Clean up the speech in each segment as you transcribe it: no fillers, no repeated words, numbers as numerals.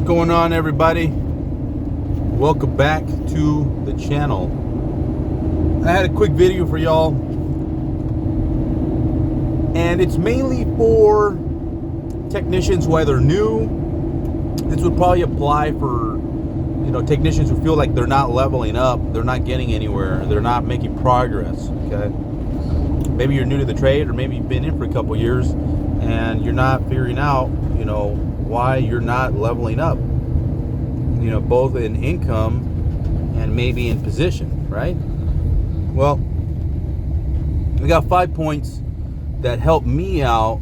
What's going on, everybody? Welcome back to the channel. I had a quick video for y'all, and it's mainly for technicians who either new. This would probably apply for technicians who feel like they're not leveling up, they're not getting anywhere, they're not making progress. Okay, maybe you're new to the trade, or maybe you've been in for a couple years and you're not figuring out why you're not leveling up, both in income and maybe in position, right? Well, we got 5 points that help me out,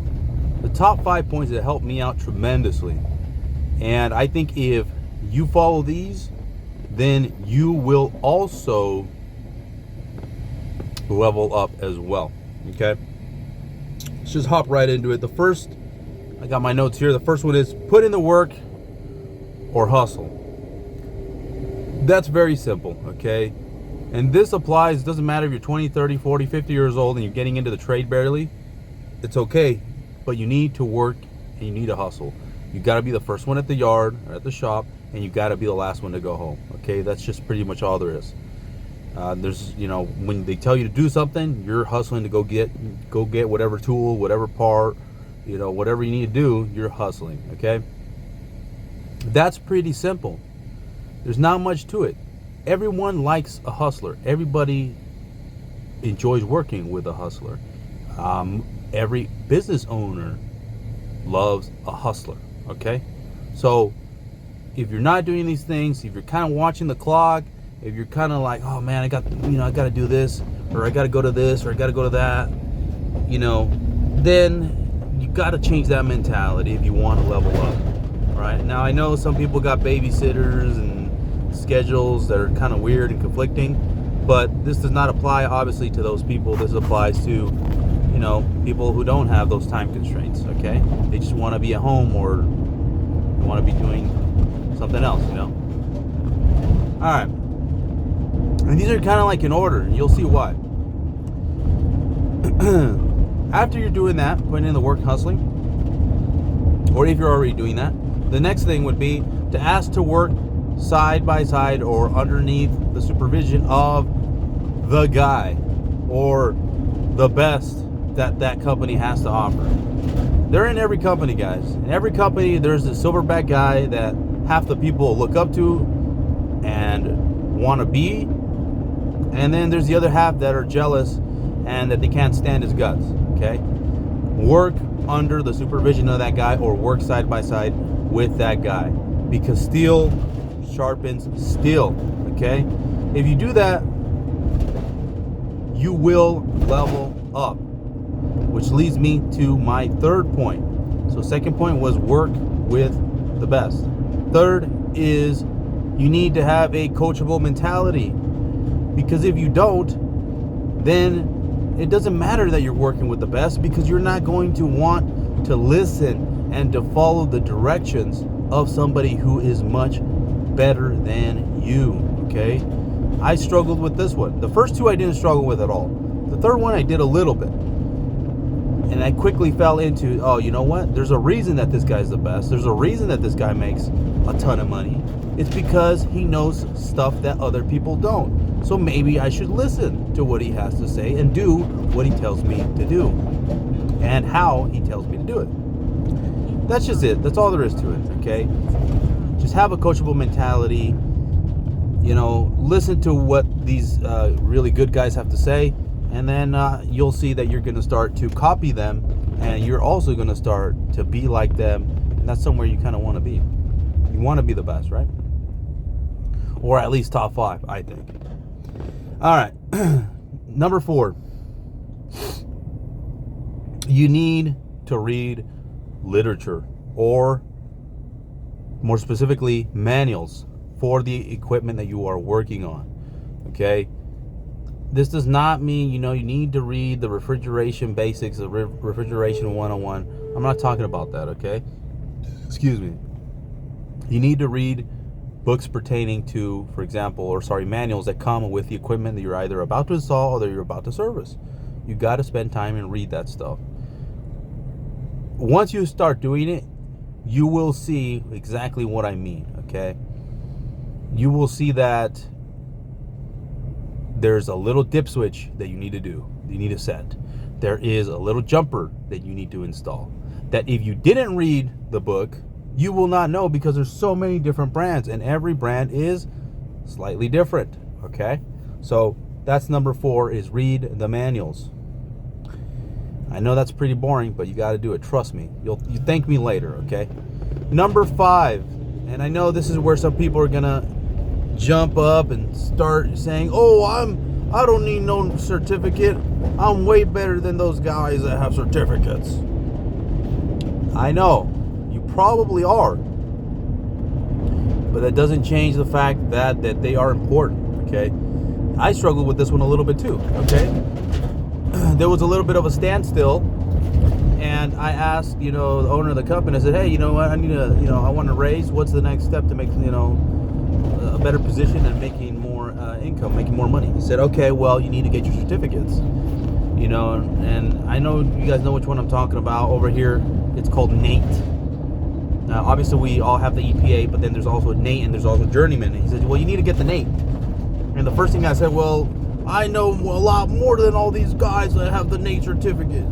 the top 5 points that help me out tremendously. And I think if you follow these, then you will also level up as well. Okay, let's just hop right into it. The first, I got my notes here. The first one is put in the work or hustle. That's very simple, okay? And this applies, doesn't matter if you're 20, 30, 40, 50 years old and you're getting into the trade barely. It's okay, but you need to work and you need to hustle. You got to be the first one at the yard or at the shop, and you got to be the last one to go home, okay? That's just pretty much all there is. There's, when they tell you to do something, you're hustling to go get whatever tool, whatever part, whatever you need to do, you're hustling, okay? That's pretty simple. There's not much to it. Everyone likes a hustler. Everybody enjoys working with a hustler. Every business owner loves a hustler, okay? So if you're not doing these things, if you're kind of watching the clock, if you're kind of like, oh man, I got to do this, or I got to go to this, or I got to go to that, then you got to change that mentality if you want to level up. Right now, I know some people got babysitters and schedules that are kind of weird and conflicting, but this does not apply obviously to those people. This applies to people who don't have those time constraints. Okay, they just want to be at home, or they want to be doing something else. All right, and these are kind of like in order, and you'll see why. After you're doing that, putting in the work, hustling, or if you're already doing that, the next thing would be to ask to work side by side or underneath the supervision of the guy or the best that company has to offer. They're in every company, guys. In every company, there's a silverback guy that half the people look up to and want to be, and then there's the other half that are jealous and that they can't stand his guts. Okay, work under the supervision of that guy, or work side by side with that guy, because steel sharpens steel. Okay, if you do that, you will level up, which leads me to my third point. So second point was work with the best. Third is you need to have a coachable mentality, because if you don't, then it doesn't matter that you're working with the best, because you're not going to want to listen and to follow the directions of somebody who is much better than you. Okay, I struggled with this one. The first two I didn't struggle with at all. The third one I did a little bit, and I quickly fell into, oh, you know what? There's a reason that this guy's the best. There's a reason that this guy makes a ton of money. It's because he knows stuff that other people don't. So maybe I should listen to what he has to say and do what he tells me to do, and how he tells me to do it. That's just it. That's all there is to it. Okay, just have a coachable mentality. Listen to what these really good guys have to say, and then you'll see that you're going to start to copy them, and you're also going to start to be like them. And that's somewhere you kind of want to be. You want to be the best, right? Or at least top 5, I think. All right, number 4. You need to read literature, or more specifically, manuals for the equipment that you are working on. Okay, this does not mean you need to read the refrigeration basics, the refrigeration 101. I'm not talking about that. Okay, excuse me. You need to read books pertaining to, for example, manuals that come with the equipment that you're either about to install or that you're about to service. You got to spend time and read that stuff. Once you start doing it, you will see exactly what I mean, okay? You will see that there's a little dip switch that you need to do, you need to set. There is a little jumper that you need to install. That if you didn't read the book, you will not know, because there's so many different brands and every brand is slightly different, okay? So that's number 4, is read the manuals. I know that's pretty boring, but you got to do it. Trust me. You thank me later, okay? Number 5, and I know this is where some people are gonna jump up and start saying, "Oh, I don't need no certificate. I'm way better than those guys that have certificates." I know you probably are, but that doesn't change the fact that they are important, okay? I struggled with this one a little bit too, okay? There was a little bit of a standstill, and I asked, the owner of the company, I said, "Hey, you know what, I need to, I want to raise. What's the next step to make, a better position and making more income, making more money?" He said, "Okay, well, you need to get your certificates." And I know you guys know which one I'm talking about. Over here, it's called NATE. Now, obviously, we all have the EPA, but then there's also NATE and there's also Journeyman. And he said, "Well, you need to get the NATE." And the first thing I said, "Well, I know a lot more than all these guys that have the NATE certificate."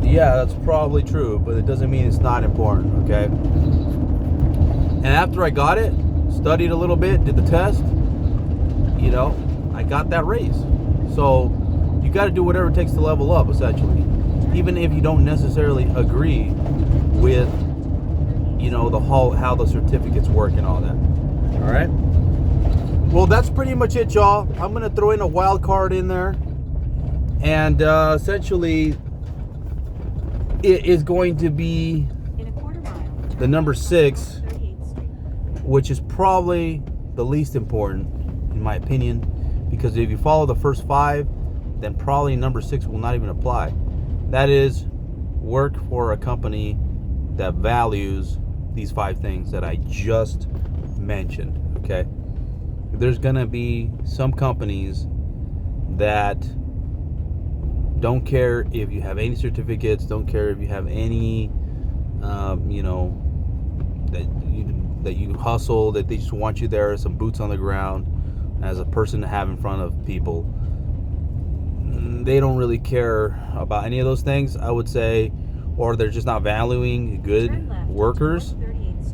Yeah, that's probably true, but it doesn't mean it's not important, okay? And after I got it, studied a little bit, did the test, I got that raise. So you got to do whatever it takes to level up, essentially, even if you don't necessarily agree with, how the certificates work and all that. All right. Well, that's pretty much it, y'all. I'm gonna throw in a wild card in there, and essentially, it is going to be the number 6, which is probably the least important, in my opinion, because if you follow the first 5, then probably number 6 will not even apply. That is, work for a company that values these 5 things that I just mentioned, okay? There's gonna be some companies that don't care if you have any certificates, don't care if you have any, that you hustle, that they just want you there, some boots on the ground, as a person to have in front of people. They don't really care about any of those things, I would say, or they're just not valuing good workers,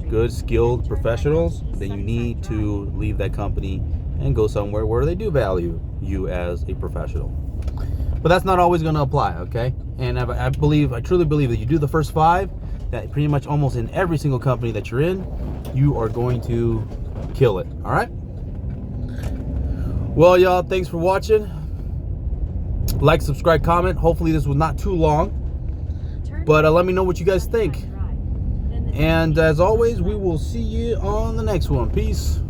good skilled professionals. Then you need to leave that company and go somewhere where they do value you as a professional. But that's not always going to apply, okay? And I truly believe that you do the first 5, that pretty much almost in every single company that you're in, you are going to kill it. All right? Well, y'all, thanks for watching. Like, subscribe, comment. Hopefully this was not too long, but let me know what you guys think. And as always, we will see you on the next one. Peace.